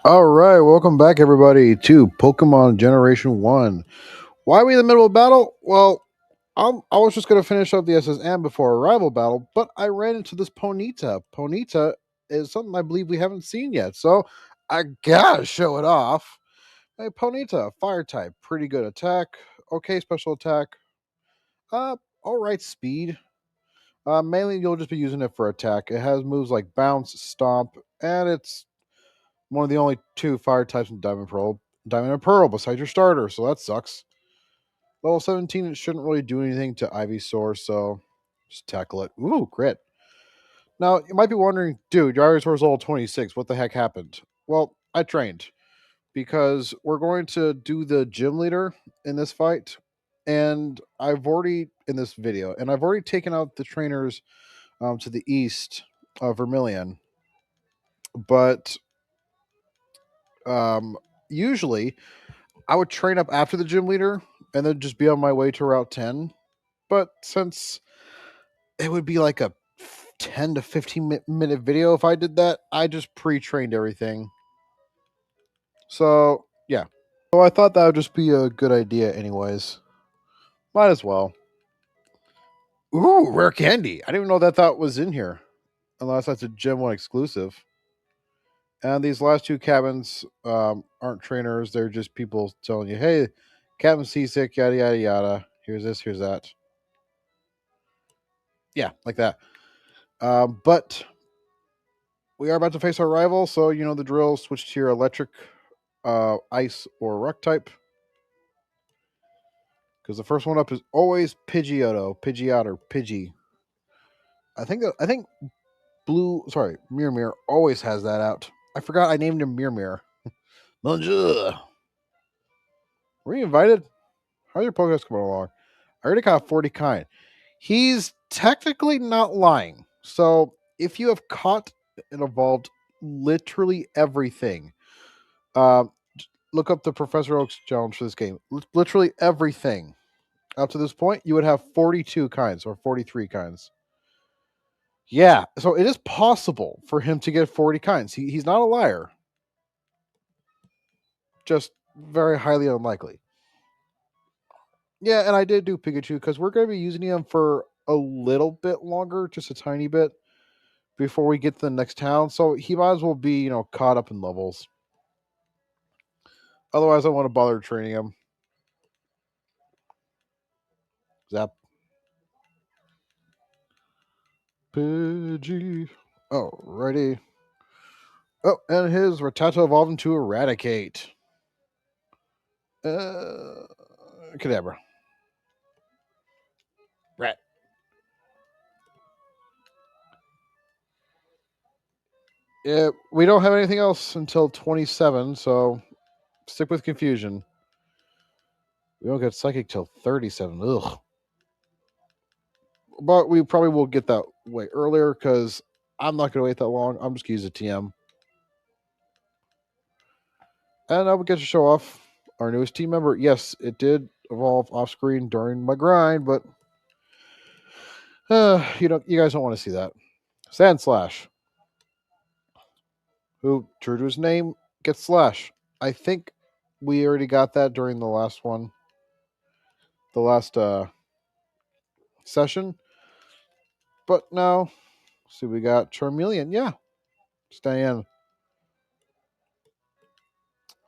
All right, welcome back, everybody, to Pokemon Generation 1. Why are we in the middle of battle? Well, I was just going to finish up the SSM before a rival battle, but I ran into this Ponyta. Ponyta is something I believe we haven't seen yet, so I gotta show it off. Hey, Ponyta, fire type, pretty good attack, okay special attack, all right speed. Mainly, you'll just be using it for attack. It has moves like bounce, stomp, and it's one of the only two fire types in Diamond and Pearl besides your starter, so that sucks. Level 17, it shouldn't really do anything to Ivysaur, so just tackle it. Ooh, crit. Now, you might be wondering, dude, your Ivysaur's level 26. What the heck happened? Well, I trained because we're going to do the gym leader in this fight, and in this video, and I've already taken out the trainers to the east of Vermilion, but usually I would train up after the gym leader and then just be on my way to Route 10. But since it would be like a 10 to 15-minute video if I did that, I just pre-trained everything. So, yeah. So I thought that would just be a good idea anyways. Might as well. Ooh, rare candy. I didn't even know that was in here. Unless that's a Gen 1 exclusive. And these last two cabins aren't trainers. They're just people telling you, hey, cabin's seasick, yada, yada, yada. Here's this, here's that. Yeah, like that. But we are about to face our rival, so you know the drill. Switch to your electric, ice, or rock type. Because the first one up is always Pidgeotto, Pidgey. I think Mirror always has that out. I forgot I named him Mirror. Bonjour. Were you invited? How's your Pokédex coming along? I already got 40 kind. He's technically not lying. So if you have caught and evolved literally everything, uh, look up the Professor Oak's challenge for this game. Literally everything up to this point, you would have 42 kinds or 43 kinds. Yeah, so it is possible for him to get 40 kinds. He's not a liar, just very highly unlikely. Yeah, and I did do Pikachu because we're going to be using him for a little bit longer, just a tiny bit, before we get to the next town. So he might as well be, caught up in levels. Otherwise, I want to bother training him. Zap. Pidgey. Alrighty. Oh, and his Rattata evolved into Eradicate. Kadabra. Rat. Yeah, we don't have anything else until 27, so stick with Confusion. We don't get Psychic till 37. Ugh. But we probably will get that way earlier because I'm not going to wait that long. I'm just going to use a TM. And I will get to show off our newest team member. Yes, it did evolve off screen during my grind, but you guys don't want to see that. Sand Slash, who true to his name gets Slash. I think we already got that during the last one, the last session. But no, see, we got Charmeleon. Yeah, stay in.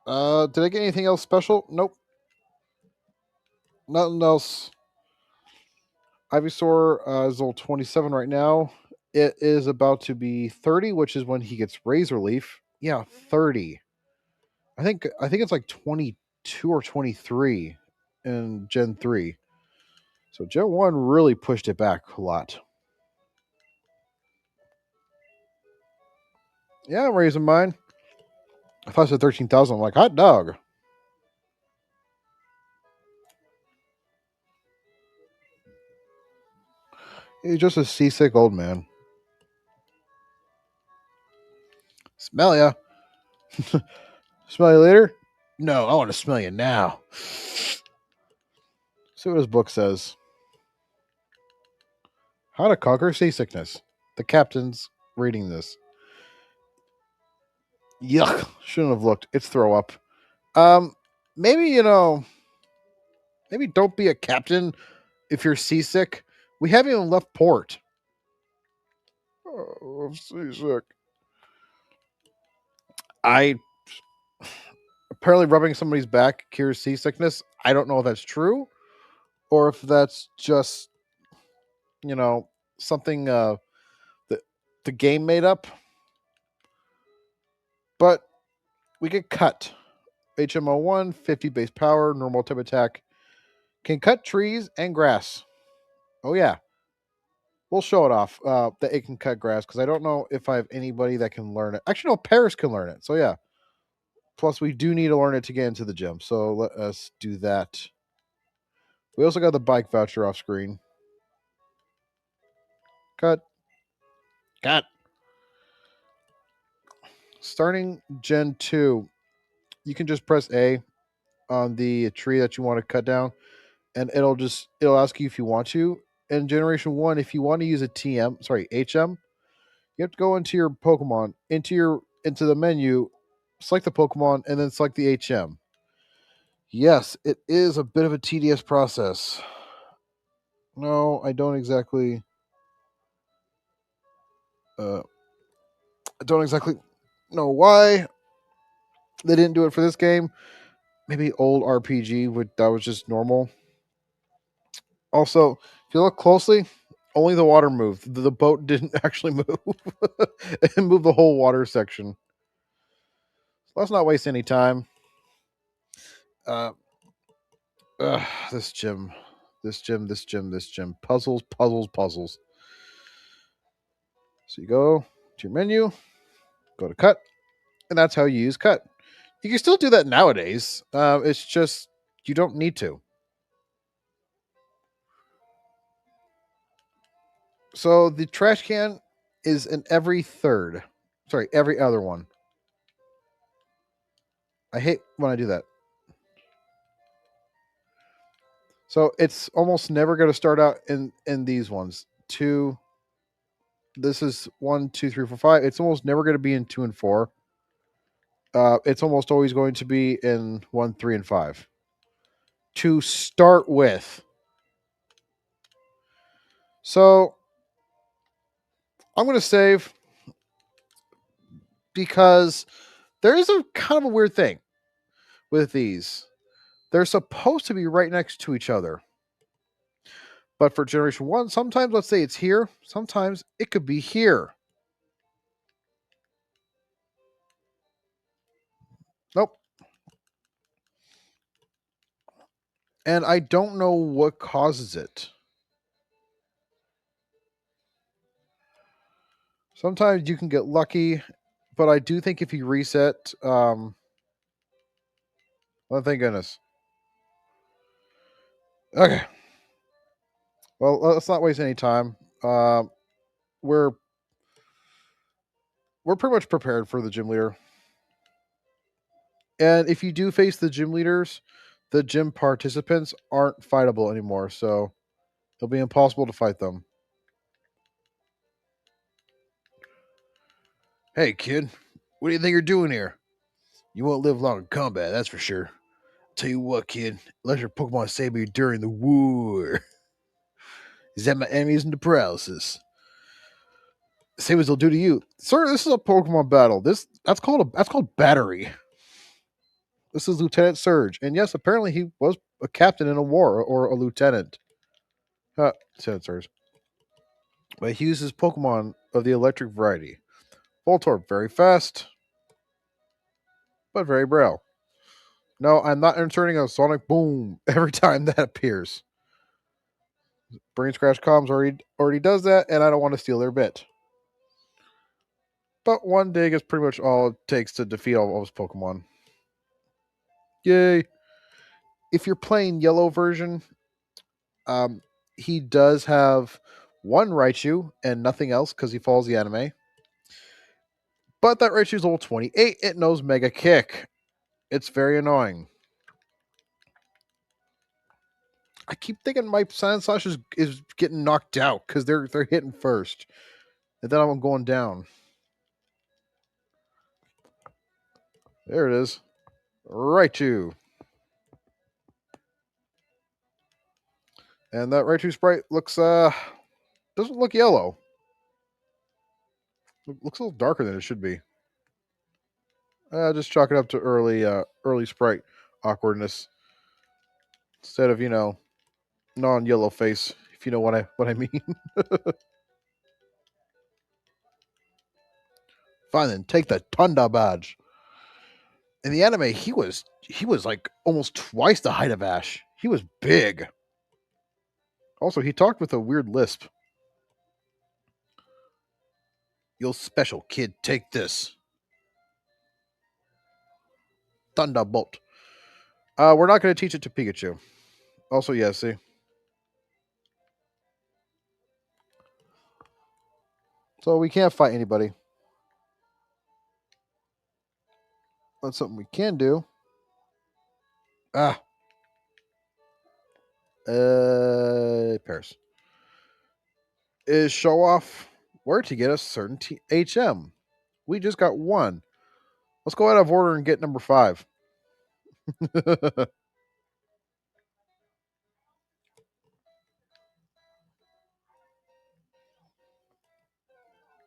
Did I get anything else special? Nope. Nothing else. Ivysaur is level 27 right now. It is about to be 30, which is when he gets Razor Leaf. Yeah, 30. I think it's like 22 or 23 in Gen 3. So Gen 1 really pushed it back a lot. Yeah, I'm raising mine. If I said 13,000, I'm like, hot dog. He's just a seasick old man. Smell ya. Smell you later? No, I want to smell you now. See what his book says. How to conquer seasickness. The captain's reading this. Yuck. Shouldn't have looked. It's throw up. Maybe, maybe don't be a captain if you're seasick. We haven't even left port. Oh, I'm seasick. I apparently rubbing somebody's back cures seasickness. I don't know if that's true or if that's just, you know, something that the game made up. But we get cut. HMO1, 50 base power, normal type attack. Can cut trees and grass. Oh, yeah. We'll show it off that it can cut grass because I don't know if I have anybody that can learn it. Actually, no, Paris can learn it. So, yeah. Plus, we do need to learn it to get into the gym. So, let us do that. We also got the bike voucher off screen. Cut. Cut. Starting Gen 2, you can just press A on the tree that you want to cut down, and it'll ask you if you want to. In Generation 1, if you want to use a HM, you have to go into your Pokemon, into the menu, select the Pokemon, and then select the HM. Yes, it is a bit of a tedious process. No, I don't exactly. I don't exactly know why they didn't do it for this game. Maybe old RPG that was just normal. Also, if you look closely, only the water moved. The boat didn't actually move. It moved the whole water section. Let's not waste any time. Uh, this gym. Puzzles, puzzles, puzzles. So you go to your menu, go to cut, and that's how you use cut. You can still do that nowadays. It's just you don't need to. So the trash can is in every third. Sorry, every other one. I hate when I do that. So it's almost never going to start out in these ones. Two. This is 1, 2, 3, 4, 5. It's almost never going to be in 2 and 4. It's almost always going to be in 1, 3, and 5 to start with. So I'm going to save because there is a kind of a weird thing with these. They're supposed to be right next to each other. But for Generation 1, sometimes let's say it's here, sometimes it could be here. Nope. And I don't know what causes it. Sometimes you can get lucky, but I do think if you reset, oh, thank goodness. Okay. Well, let's not waste any time. We're pretty much prepared for the gym leader. And if you do face the gym leaders, the gym participants aren't fightable anymore, so it'll be impossible to fight them. Hey, kid, what do you think you're doing here? You won't live long in combat, that's for sure. Tell you what, kid, let your Pokemon save me during the war. Is that my enemies into paralysis? Same as they'll do to you, sir. This is a Pokemon battle. That's called battery. This is Lieutenant Surge, and yes, apparently he was a captain in a war or a lieutenant. Lieutenant Surge, but he uses Pokemon of the electric variety. Voltorb, very fast, but very braille. No, I'm not inserting a sonic boom every time that appears. Brain Scratch Comms already does that, and I don't want to steal their bit. But one dig is pretty much all it takes to defeat all of his Pokemon. Yay! If you're playing yellow version, um, he does have one Raichu and nothing else because he follows the anime. But that Raichu's level 28. It knows Mega Kick. It's very annoying. I keep thinking my Silent Slash is getting knocked out because they're hitting first, and then I'm going down. There it is. Raichu. And that Raichu sprite looks doesn't look yellow. Looks a little darker than it should be. Just chalk it up to early sprite awkwardness instead of non-yellow face. If you know what I mean. Fine then, take the Tunda badge. In the anime, he was like almost twice the height of Ash. He was big. Also, he talked with a weird lisp. "You're special, kid. Take this Thunderbolt." We're not going to teach it to Pikachu. Also, yeah, see, so we can't fight anybody. That's something we can do. Ah, Paris is show off where to get a certain HM. We just got one. Let's go out of order and get number 5.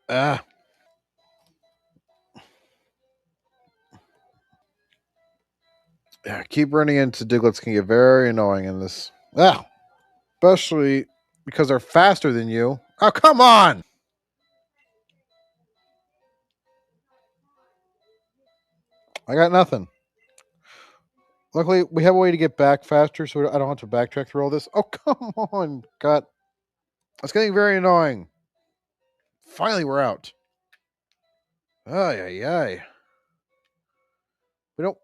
ah, yeah, keep running into Diglets can get very annoying in this. Especially because they're faster than you. Oh, come on! I got nothing. Luckily, we have a way to get back faster, so I don't have to backtrack through all this. Oh, come on, God. It's getting very annoying. Finally, we're out. Ay, ay, ay.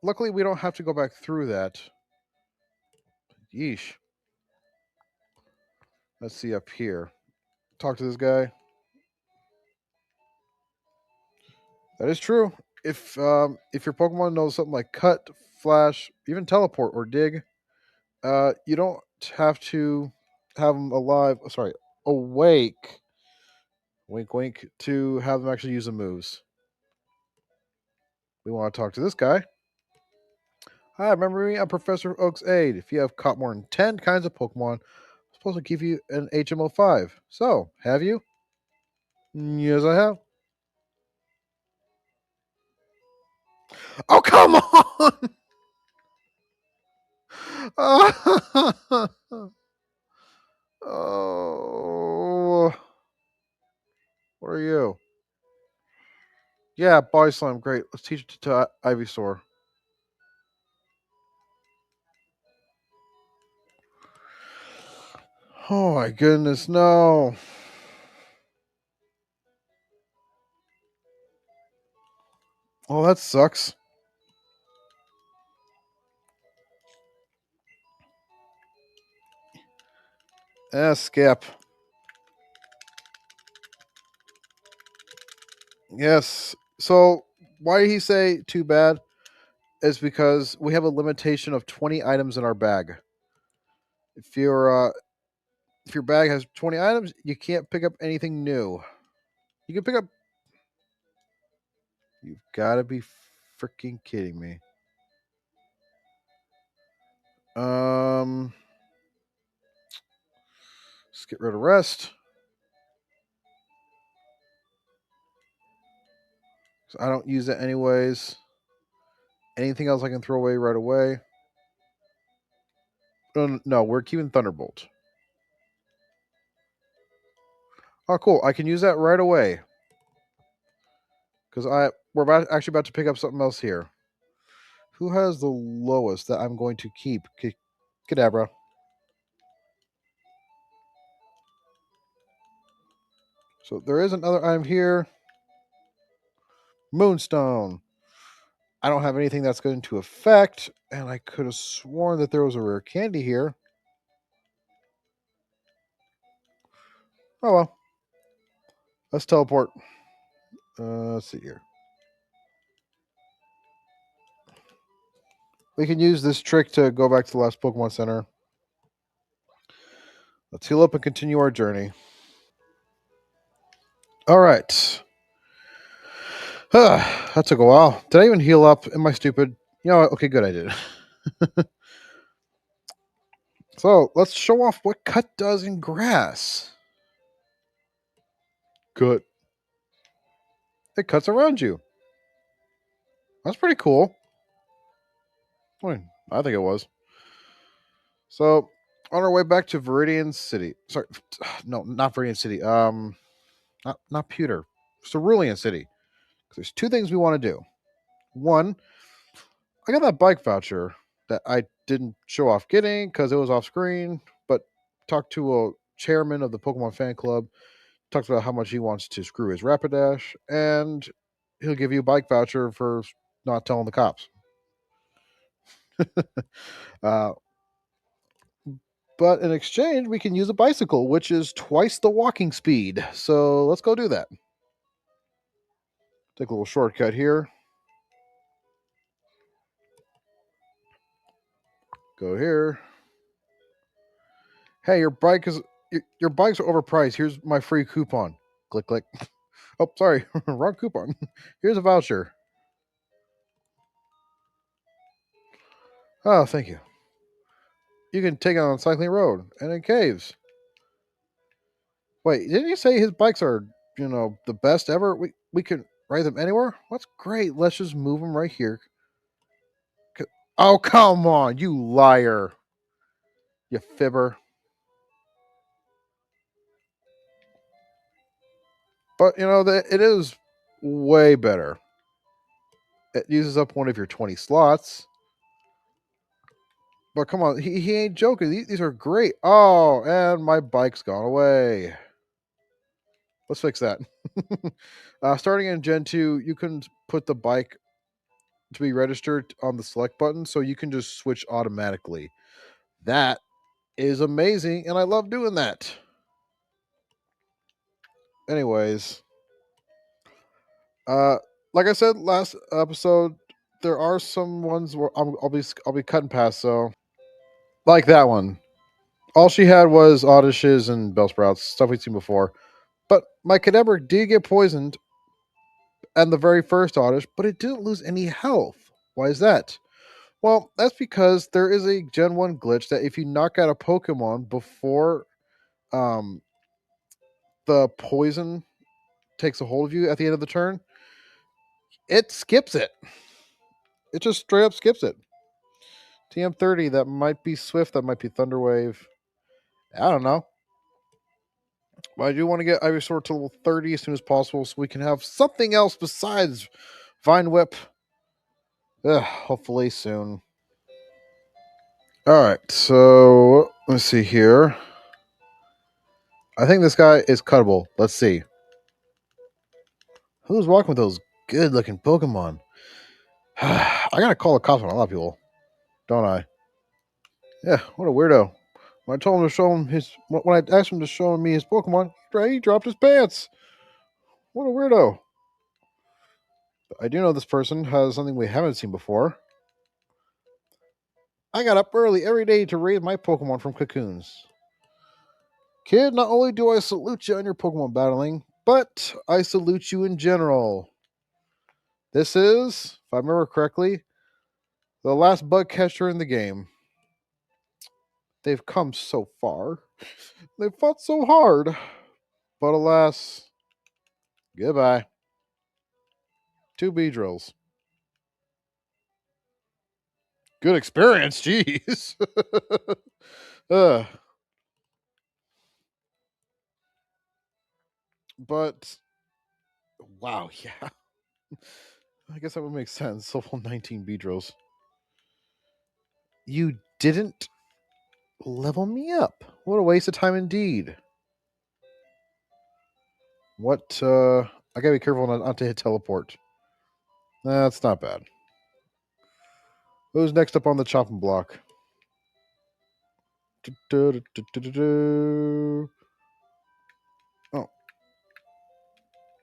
Luckily, we don't have to go back through that. Yeesh. Let's see up here. Talk to this guy. That is true. If your Pokemon knows something like cut, flash, even teleport or dig, you don't have to have them alive. Sorry, awake. Wink, wink. To have them actually use the moves. We want to talk to this guy. Hi, remember me? I'm Professor Oak's aide. If you have caught more than 10 kinds of Pokemon, I'm supposed to give you an HMO5. So, have you? Yes, I have. Oh, come on! Oh, what are you? Yeah, Body Slam, great. Let's teach it to Ivysaur. Oh my goodness, no. Oh, that sucks. Skip. Yes. So, why did he say too bad? Is because we have a limitation of 20 items in our bag. If your if your bag has 20 items, you can't pick up anything new. You can pick up. You've got to be freaking kidding me. Um, let's get rid of rest. So I don't use it anyways. Anything else I can throw away right away? No, we're keeping Thunderbolt. Oh, cool! I can use that right away because actually about to pick up something else here. Who has the lowest that I'm going to keep? Kadabra. So there is another item here. Moonstone. I don't have anything that's going to affect, and I could have sworn that there was a rare candy here. Oh well. Let's teleport. Let's see here. We can use this trick to go back to the last Pokemon Center. Let's heal up and continue our journey. All right. That took a while. Did I even heal up? Am I stupid? You know what? Okay, good, I did. So let's show off what cut does in grass. Cut. It cuts around you. That's pretty cool. I think it was. So on our way back to Viridian City. Sorry, no, not Viridian City. Not Pewter. Cerulean City. There's two things we want to do. One, I got that bike voucher that I didn't show off getting because it was off screen, but talked to a chairman of the Pokemon fan club, talked about how much he wants to screw his Rapidash, and he'll give you a bike voucher for not telling the cops. uh, but in exchange, we can use a bicycle, which is twice the walking speed. So let's go do that. Take a little shortcut here. Go here. Hey, your bike's overpriced. Here's my free coupon. Click, click. Oh, sorry, wrong coupon. Here's a voucher. Oh, thank you. You can take it on Cycling Road and in caves. Wait, didn't you say his bikes are, the best ever? We can ride them anywhere? That's great. Let's just move them right here. Oh, come on, you liar. You fibber. But, it is way better. It uses up one of your 20 slots. But come on, he ain't joking. These are great. Oh, and my bike's gone away. Let's fix that. Starting in Gen 2, you can put the bike to be registered on the select button, so you can just switch automatically. That is amazing, and I love doing that. Anyways, uh, like I said last episode, there are some ones where I'll be cutting past. So, like that one, all she had was Oddishes and Bellsprouts, stuff we've seen before. But my Kadabra did get poisoned and the very first Oddish, but it didn't lose any health. Why is that? Well, that's because there is a Gen 1 glitch that if you knock out a Pokemon before um, the poison takes a hold of you at the end of the turn, it skips it. It just straight up skips it. TM30, that might be Swift, that might be Thunderwave. I don't know. But I do want to get Ivysaur to level 30 as soon as possible so we can have something else besides Vine Whip. Hopefully soon. Alright, so let's see here. I think this guy is cuttable. Let's see. Who's walking with those good looking Pokemon? I gotta call the cops on a lot of people, don't I? Yeah, what a weirdo. When I told him to show him when I asked him to show me his Pokemon, he dropped his pants. What a weirdo. I do know this person has something we haven't seen before. I got up early every day to raise my Pokemon from cocoons. Kid, not only do I salute you on your Pokemon battling, but I salute you in general. This is, if I remember correctly, the last bug catcher in the game. They've come so far. They fought so hard. But alas, goodbye. 2 Beedrills. Good experience, jeez. uh, but, wow, yeah. I guess that would make sense. Level 19 Beedrills. You didn't level me up. What a waste of time indeed. What, I gotta be careful not to hit teleport. That's not bad. Who's next up on the chopping block? Oh.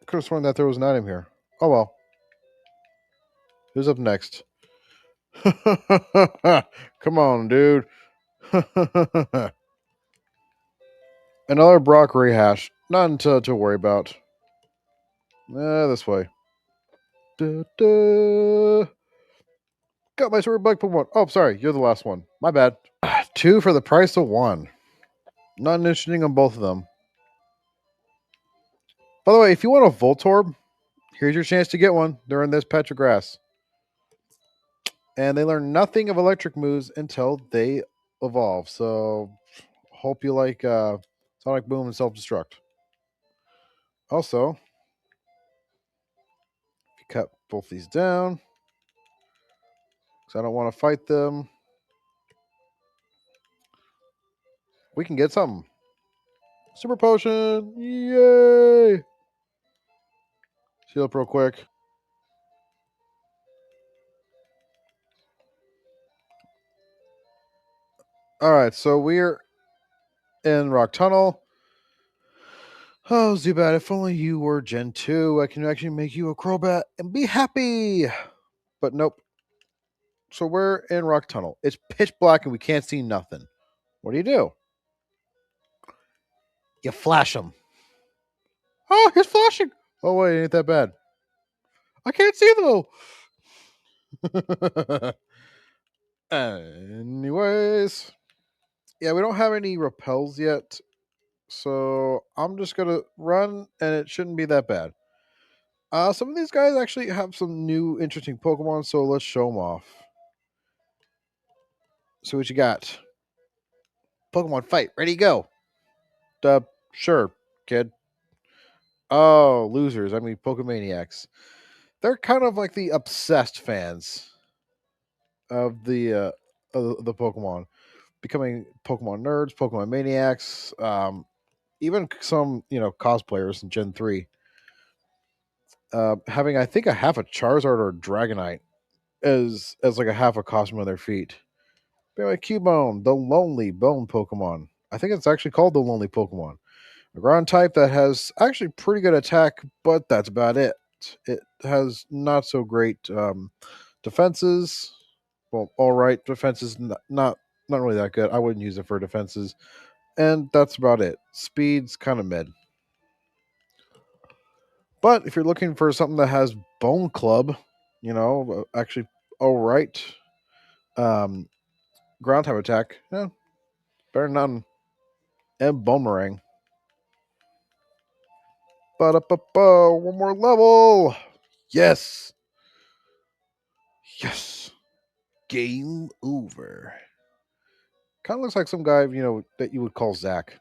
Could have sworn that there was an item here. Oh well. Who's up next? Come on, dude. Another Brock rehash. Nothing to worry about. This way. Da, da. Got my super bug Pokemon. Oh, sorry, you're the last one. My bad. Two for the price of one. Not interesting on both of them. By the way, if you want a Voltorb, here's your chance to get one during this patch of grass. And they learn nothing of electric moves until they evolve. So, hope you like Sonic Boom and Self Destruct. Also, if you cut both these down, because I don't want to fight them, we can get something. Super Potion! Yay! Heal up real quick. Alright, so we're in Rock Tunnel. Oh, Zubat, if only you were Gen 2, I can actually make you a Crobat and be happy! But nope. So we're in Rock Tunnel. It's pitch black and we can't see nothing. What do? You flash him. Oh, he's flashing! Oh, wait, ain't that bad. I can't see though! Anyways. Yeah, we don't have any repels yet. So I'm just gonna run, and it shouldn't be that bad. Some of these guys actually have some new interesting Pokemon, so let's show them off. See what you got. Pokemon fight, ready, go. Sure, kid. Oh, losers. I mean, Pokemaniacs. They're kind of like the obsessed fans of the Pokemon, becoming Pokemon nerds, Pokemon maniacs. Even some cosplayers in Gen 3 having, I think, a half a Charizard or a Dragonite as like a half a costume on their feet. But anyway, Cubone, the lonely bone Pokemon. I think it's actually called the lonely Pokemon. A ground type that has actually pretty good attack, but that's about it. It has not so great defenses. Well, all right, defenses not really that good. I wouldn't use it for defenses, and that's about it. Speed's kind of mid. But if you're looking for something that has Bone Club, actually all right, um, ground type attack, yeah, better than none. And Boomerang. One more level. Yes. Yes. Game over. Kind of looks like some guy, that you would call Zach.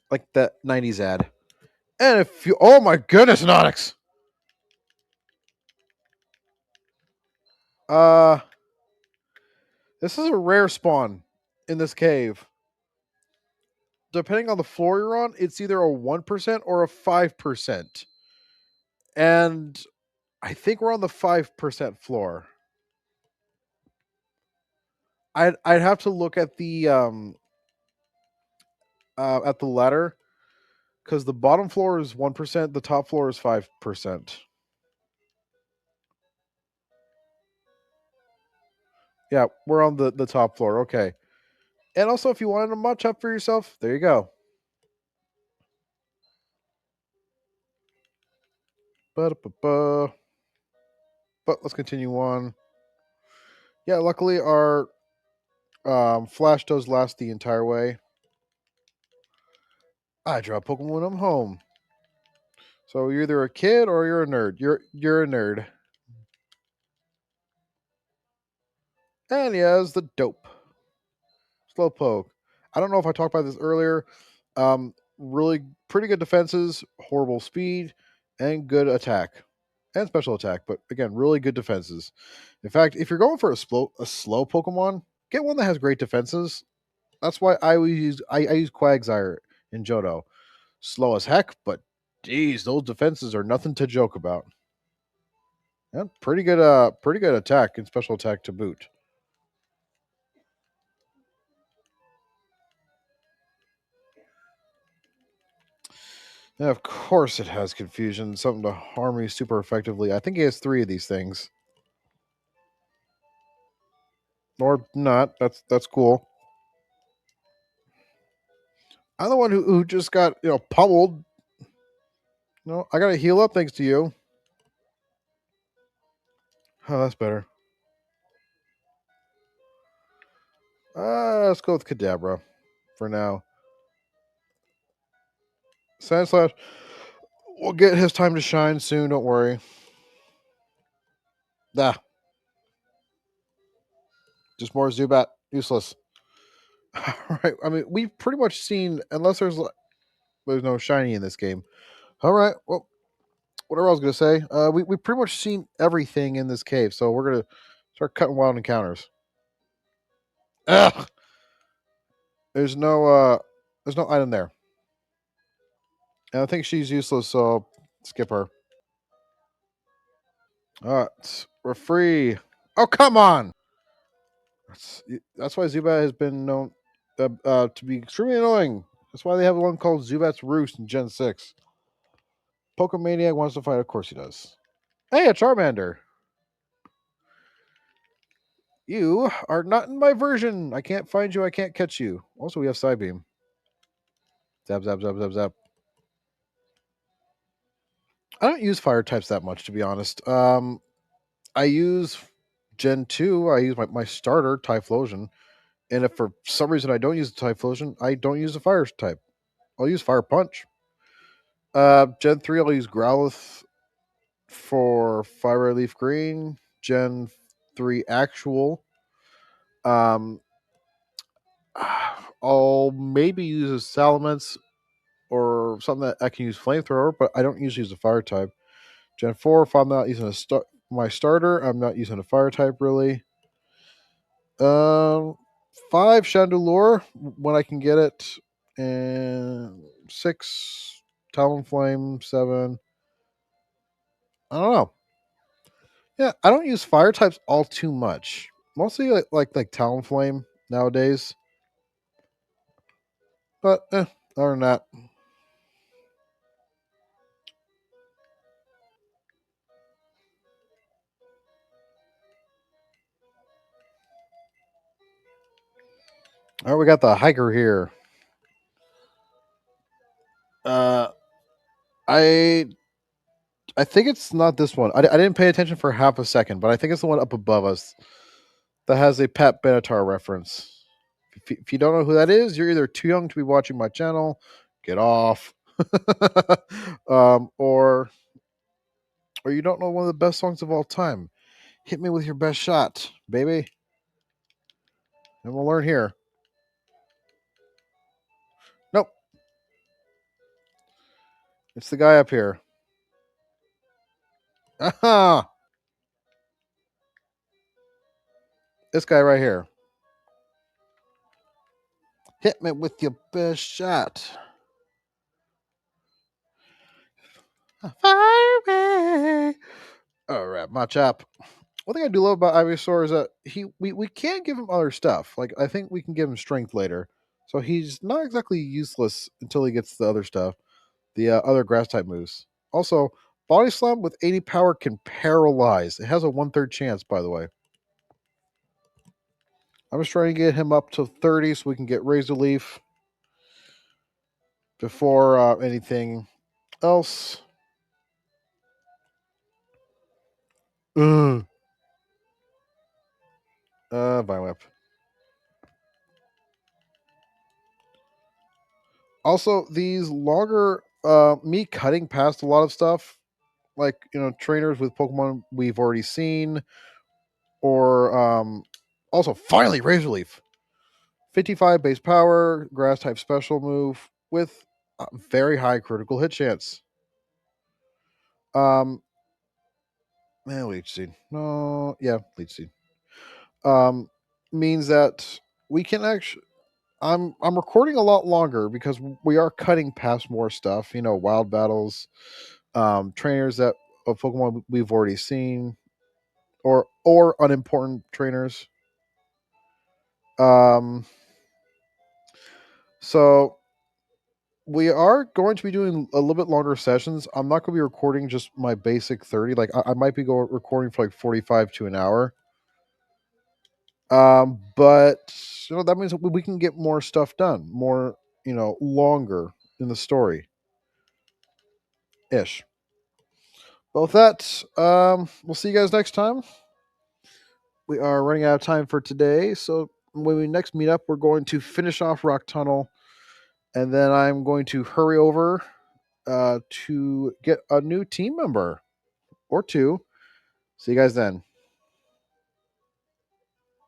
Like that 90s ad. And if you, oh my goodness, Nonix. Uh, this is a rare spawn in this cave. Depending on the floor you're on, it's either a 1% or a 5%. And I think we're on the 5% floor. I'd have to look at the ladder, because the bottom floor is 1%, the top floor is 5%. Yeah, we're on the top floor. Okay. And also, if you wanted a match up for yourself, there you go. Ba-da-ba-ba. But let's continue on. Yeah, luckily our flash does last the entire way. I draw Pokemon when I'm home. So you're either a kid or you're a nerd. You're a nerd. And he has the dope. Slowpoke. I don't know if I talked about this earlier. Really pretty good defenses, horrible speed, and good attack. And special attack, but again, really good defenses. In fact, if you're going for a slow Pokemon, get one that has great defenses. That's why I use Quagsire in Johto. Slow as heck, but geez, those defenses are nothing to joke about. Yeah, pretty good attack and special attack to boot. And of course it has confusion, something to harm me super effectively. I think he has 3 of these things. Or not. That's cool. I'm the one who just got, pummeled. No, I gotta heal up thanks to you. Oh, that's better. Let's go with Kadabra for now. Sandslash will get his time to shine soon. Don't worry. Ah, just more Zubat. Useless. All right. I mean, we've pretty much seen, unless there's no shiny in this game. All right. Well, whatever I was gonna say. We pretty much seen everything in this cave, so we're gonna start cutting wild encounters. Ugh. There's no item there, and I think she's useless. So skip her. All right, we're free. Oh come on! That's why Zubat has been known to be extremely annoying. That's why they have one called Zubat's Roost in Gen 6. Pokemaniac wants to fight, of course he does. Hey, a Charmander! You are not in my version! I can't find you, I can't catch you. Also, we have Psybeam. Zap, zap, zap, zap, zap. I don't use fire types that much, to be honest. I use Gen 2, I use my starter, Typhlosion. And if for some reason I don't use the Typhlosion, I don't use the fire type. I'll use Fire Punch. Gen 3, I'll use Growlithe for Fire Leaf Green. Gen 3 Actual. Um, I'll maybe use a Salamence or something that I can use Flamethrower, but I don't usually use a fire type. Gen 4, if I'm not using my starter, I'm not using a fire type really. Um, 5 Chandelure when I can get it, and 6 Talonflame, 7. I don't know. Yeah, I don't use fire types all too much. Mostly like Talonflame nowadays. But other than that, all right, we got the hiker here. Uh, I I think it's not this one. I didn't pay attention for half a second, but I think it's the one up above us that has a Pat Benatar reference. If you don't know who that is, you're either too young to be watching my channel, get off, or you don't know one of the best songs of all time. Hit me with your best shot, baby, and we'll learn here. Nope, it's the guy up here. Aha! This guy right here. Hit me with your best shot. Fire away. All right, my chap. One thing I do love about Ivysaur is that we can give him other stuff. Like I think we can give him strength later, so he's not exactly useless until he gets the other stuff, the other grass type moves. Also, Body Slam with 80 power can paralyze. It has a 1/3 chance, by the way. I'm just trying to get him up to 30 so we can get Razor Leaf before anything else. Ugh. Vine Whip. Also, these longer, me cutting past a lot of stuff, like trainers with Pokemon we've already seen, or also finally Razor Leaf, 55 base power, Grass type special move with a very high critical hit chance. Um, Leech Seed, no, yeah, Leech Seed. Um, means that we can actually. I'm recording a lot longer because we are cutting past more stuff. Wild battles, trainers that of Pokemon we've already seen, or unimportant trainers. Um, so we are going to be doing a little bit longer sessions. I'm not going to be recording just my basic 30. Like I might be recording for like 45 to an hour. But that means we can get more stuff done, more longer in the story ish. But with that, we'll see you guys next time. we are running out of time for today. So when we next meet up, we're going to finish off Rock Tunnel, and then I'm going to hurry over to get a new team member or two. See you guys then.